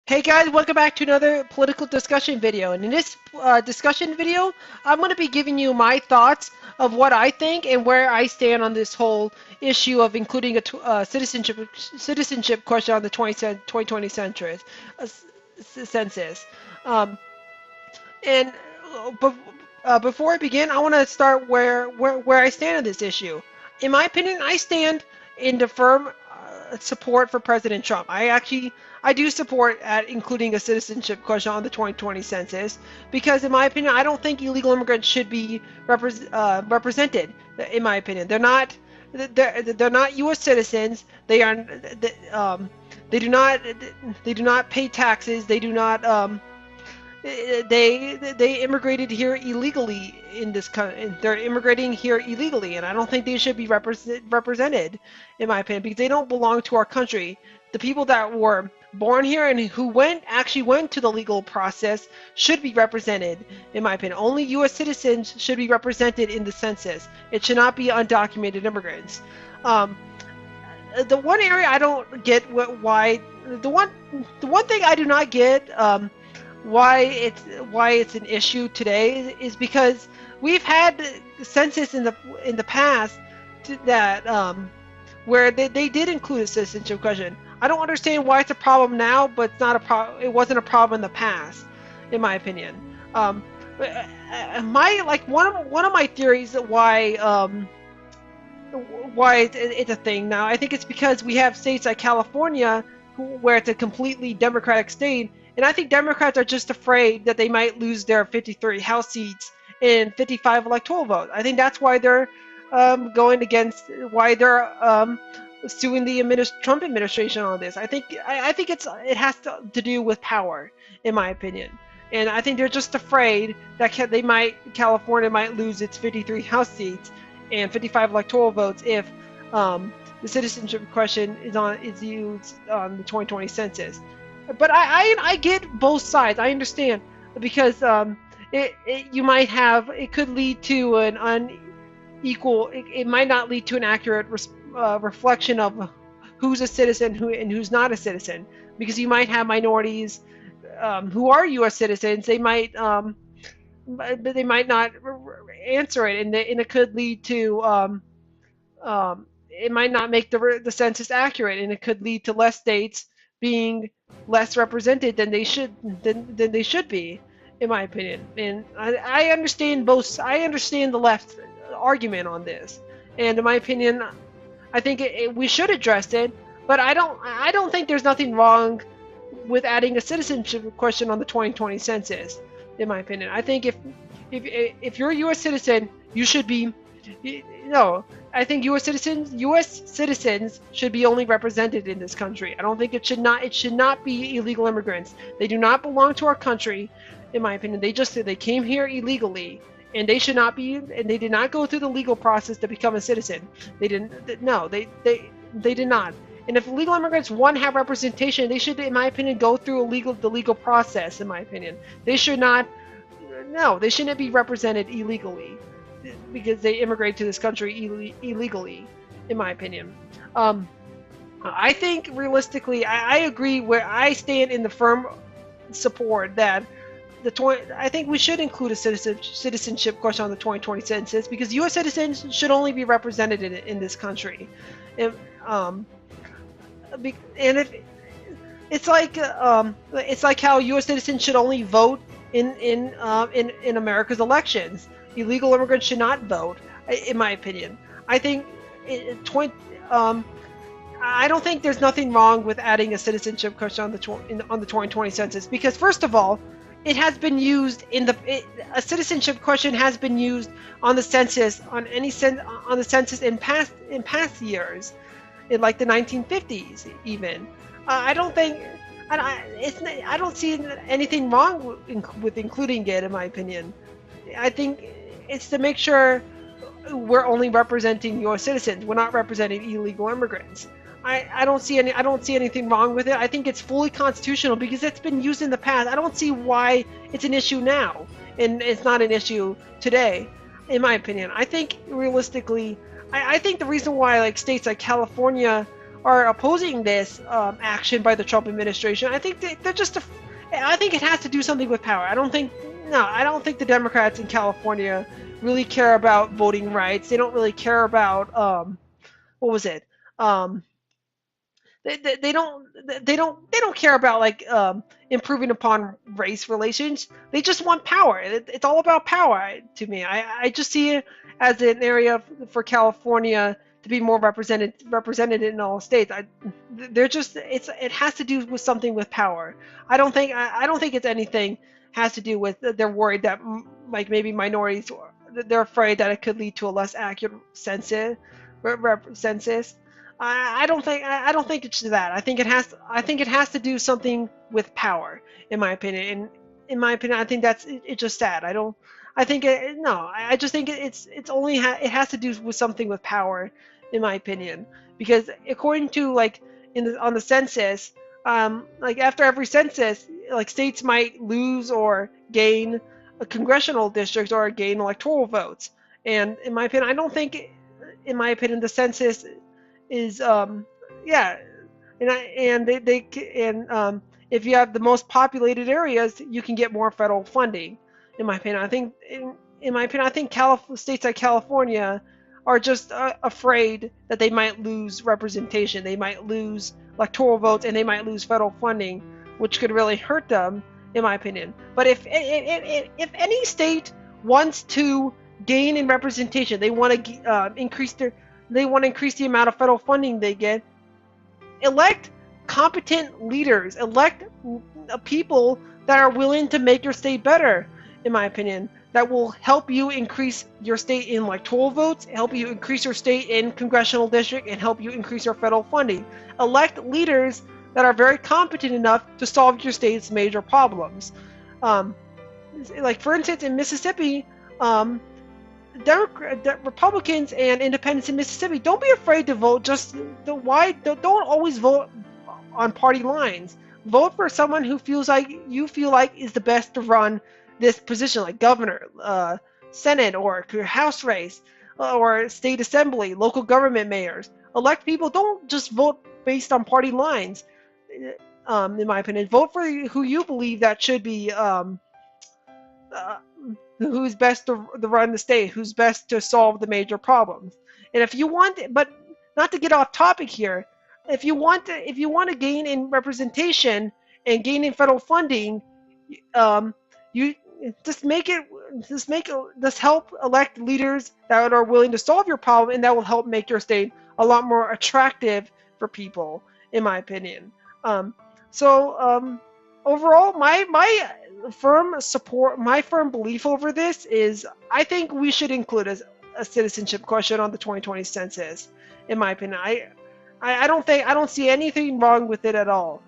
Hey guys, welcome back to another political discussion video. And in this discussion video, I'm going to be giving you my thoughts of what I think and where I stand on this whole issue of including a citizenship question on the 2020 census. Um, and before I begin, I want to start where I stand on this issue. In my opinion, I stand in the firm support for President Trump. I do support at including a citizenship question on the 2020 census because, in my opinion, I don't think illegal immigrants should be represented. In my opinion, they're not U.S. citizens. They do not pay taxes. They do not they immigrated here illegally in this country. They're immigrating here illegally, and I don't think they should be represented, in my opinion, because they don't belong to our country. The people that were born here and who actually went to the legal process should be represented, in my opinion. Only U.S. citizens should be represented in the census. It should not be undocumented immigrants. The one area I don't get why the one thing I do not get why it's an issue today is because we've had census in the past that where they did include a citizenship question. I don't understand why it's a problem now, but it's not a problem. It wasn't a problem in the past, in my opinion. One of my theories why it's a thing now. I think it's because we have states like California where it's a completely Democratic state. And I think Democrats are just afraid that they might lose their 53 House seats and 55 electoral votes. I think that's why they're why they're suing the Trump administration on this. I think it has to do with power, in my opinion. And I think they're just afraid that California might lose its 53 House seats and 55 electoral votes if the citizenship question is used on the 2020 census. But I get both sides. I understand because it could lead to an unequal. It might not lead to an accurate reflection of who's a citizen and who's not a citizen, because you might have minorities who are U.S. citizens. They might but they might not answer it, and it could lead to it might not make the census accurate, and it could lead to less states being less represented than they should be, in my opinion. And I understand I understand the left argument on this, and in my opinion, I think we should address it. But I don't think there's nothing wrong with adding a citizenship question on the 2020 census, in my opinion. I think if you're a U.S. citizen, you should be. No, I think U.S. citizens should be only represented in this country. I don't think it should not be illegal immigrants. They do not belong to our country, in my opinion. They came here illegally, and they should not be. And they did not go through the legal process to become a citizen. They didn't. No, they did not. And if illegal immigrants want to have representation, they should, in my opinion, go through the legal process. In my opinion, they should not. No, they shouldn't be represented illegally, because they immigrate to this country illegally, in my opinion. I think realistically, I agree where I stand in the firm support that I think we should include a citizenship question on the 2020 census, because U.S. citizens should only be represented in this country. And if it's like how U.S. citizens should only vote in America's elections. Illegal immigrants should not vote, in my opinion. I think I don't think there's nothing wrong with adding a citizenship question on the 2020 census, because first of all, it has been used a citizenship question has been used on the census in past years, in like the 1950s even. I don't see anything wrong with including it, in my opinion. I think it's to make sure we're only representing U.S. citizens. We're not representing illegal immigrants. I don't see anything wrong with it. I think it's fully constitutional because it's been used in the past. I don't see why it's an issue now and it's not an issue today, in my opinion. I think realistically, I think the reason why like states like California are opposing this action by the Trump administration, I think they're just I think it has to do something with power. I don't think the Democrats in California really care about voting rights. They don't really care about what was it? They don't care about like improving upon race relations. They just want power. It's all about power to me. I just see it as an area for California to be more represented in all states. It has to do with something with power. I don't think it's anything has to do with they're worried that like maybe minorities, they're afraid that it could lead to a less accurate census. I don't think it's that. I think it has to do something with power, in my opinion. And in my opinion, I think it's just sad. I just think it has to do with something with power, in my opinion, because according to like on the census, like after every census, like states might lose or gain a congressional districts or gain electoral votes. And in my opinion, I don't think, in my opinion, the census is yeah, and if you have the most populated areas, you can get more federal funding. In my opinion, I think states like California are just afraid that they might lose representation, they might lose electoral votes, and they might lose federal funding, which could really hurt them, in my opinion. But if any state wants to gain in representation, they want to increase the amount of federal funding they get, elect competent leaders, elect people that are willing to make your state better, in my opinion, that will help you increase your state in electoral votes, help you increase your state in congressional district, and help you increase your federal funding. Elect leaders that are very competent enough to solve your state's major problems. Like for instance, in Mississippi, Republicans and independents in Mississippi, don't be afraid to vote. Don't always vote on party lines. Vote for someone who you feel like is the best to run this position, like governor, Senate, or House race, or state assembly, local government mayors. Elect people. Don't just vote based on party lines. In my opinion, vote for who you believe that should be. Who's best to run the state, who's best to solve the major problems. And if you want, but not to get off topic here, if you want to gain in representation and gain in federal funding, you just help elect leaders that are willing to solve your problem, and that will help make your state a lot more attractive for people, in my opinion. Overall, my firm belief over this is I think we should include a citizenship question on the 2020 census. In my opinion, I don't see anything wrong with it at all.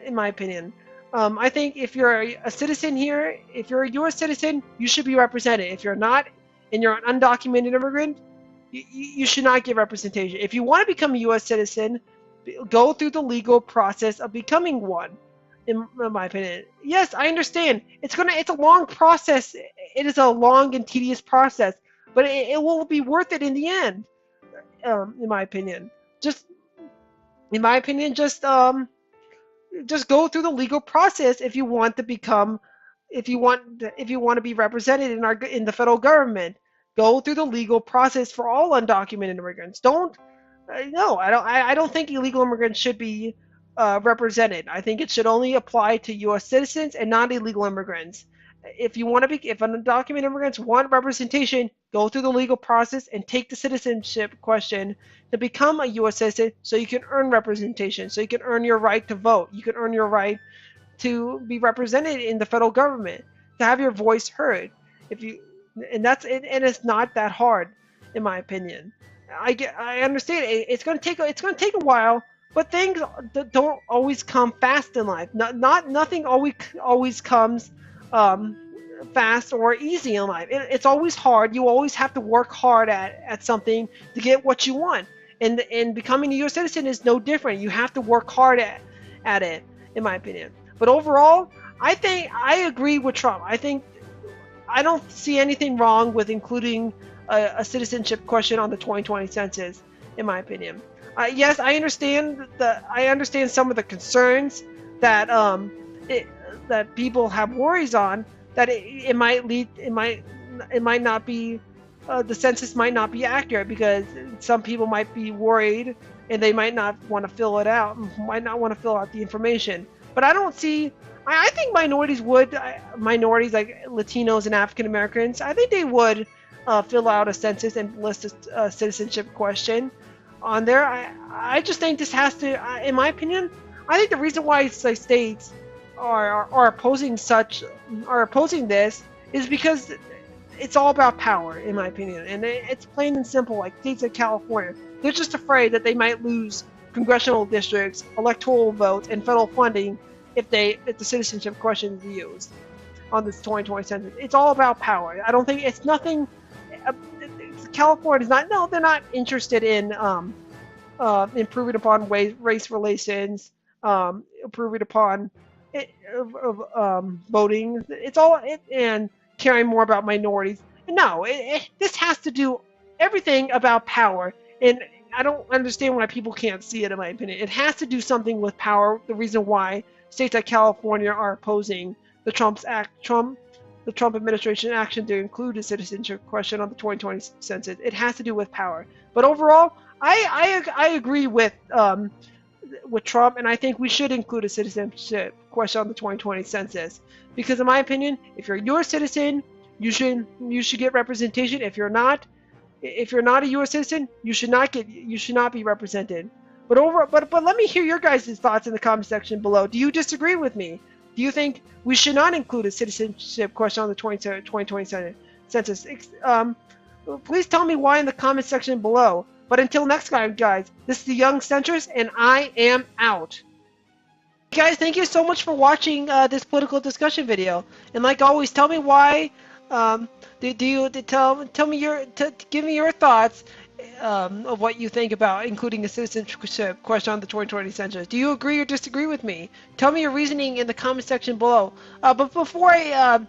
In my opinion, I think if you're a citizen here, if you're a U.S. citizen, you should be represented. If you're not, and you're an undocumented immigrant, you should not get representation. If you want to become a U.S. citizen, go through the legal process of becoming one. In my opinion, yes, I understand. It's a long process. It is a long and tedious process, but it will be worth it in the end. In my opinion, just go through the legal process if you want to become, if you want to be represented in the federal government. Go through the legal process for all undocumented immigrants. I don't think illegal immigrants should be represented. I think it should only apply to U.S. citizens and not illegal immigrants. If undocumented immigrants want representation, go through the legal process and take the citizenship question to become a U.S. citizen, so you can earn representation, so you can earn your right to vote, you can earn your right to be represented in the federal government, to have your voice heard. And it's not that hard, in my opinion. I understand it's going to take a while. But things don't always come fast in life. Nothing always comes fast or easy in life. It's always hard. You always have to work hard at something to get what you want. And becoming a U.S. citizen is no different. You have to work hard at it, in my opinion. But overall, I think I agree with Trump. I don't see anything wrong with including a citizenship question on the 2020 census, in my opinion. Yes, I understand some of the concerns that it, that people have worries on, that it might lead it might not be the census might not be accurate, because some people might be worried and they might not want to fill it out, might not want to fill out the information. But I don't see. I think minorities like Latinos and African Americans, I think they would fill out a census and list a citizenship question on there. I just think this has to, in my opinion, I think the reason why states are opposing this is because it's all about power, in my opinion, and it's plain and simple. Like states like California, they're just afraid that they might lose congressional districts, electoral votes, and federal funding if the citizenship question is used on this 2020 census. It's all about power. I don't think it's nothing. California's not. No, they're not interested in improving upon race relations, improving upon voting. It's all and caring more about minorities. No, this has to do everything about power, and I don't understand why people can't see it. In my opinion, it has to do something with power. The reason why states like California are opposing the Trump administration action to include a citizenship question on the 2020 census. It has to do with power. But overall, I agree with Trump, and I think we should include a citizenship question on the 2020 census, because in my opinion, if you're a U.S. citizen, you should get representation. If you're not a U.S. citizen, you should not be represented. But let me hear your guys' thoughts in the comment section below. Do you disagree with me? Do you think we should not include a citizenship question on the 2020 census? Please tell me why in the comment section below. But until next time, guys, this is the Young Centrist, and I am out. Guys, thank you so much for watching this political discussion video. And like always, tell me why. Give me your thoughts of what you think about including a citizenship question on the 2020 census. Do you agree or disagree with me? Tell me your reasoning in the comment section below. But before I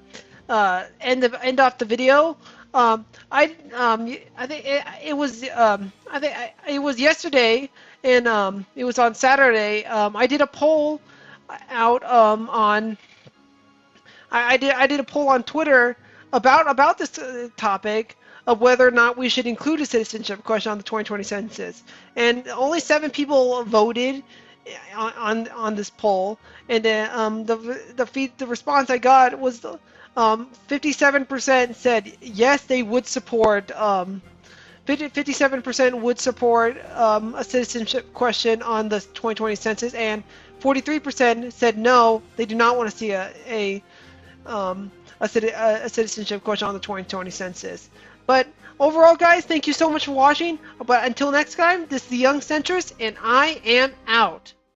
end off the video, I think it was yesterday, and it was on Saturday. I did a poll out I did a poll on Twitter about this topic of whether or not we should include a citizenship question on the 2020 census, and only 7 people voted on this poll, and the response I got was 57% said yes, they would support 57% would support a citizenship question on the 2020 census, and 43% said no, they do not want to see a citizenship question on the 2020 census. But overall, guys, thank you so much for watching. But until next time, this is the Young Centrist, and I am out.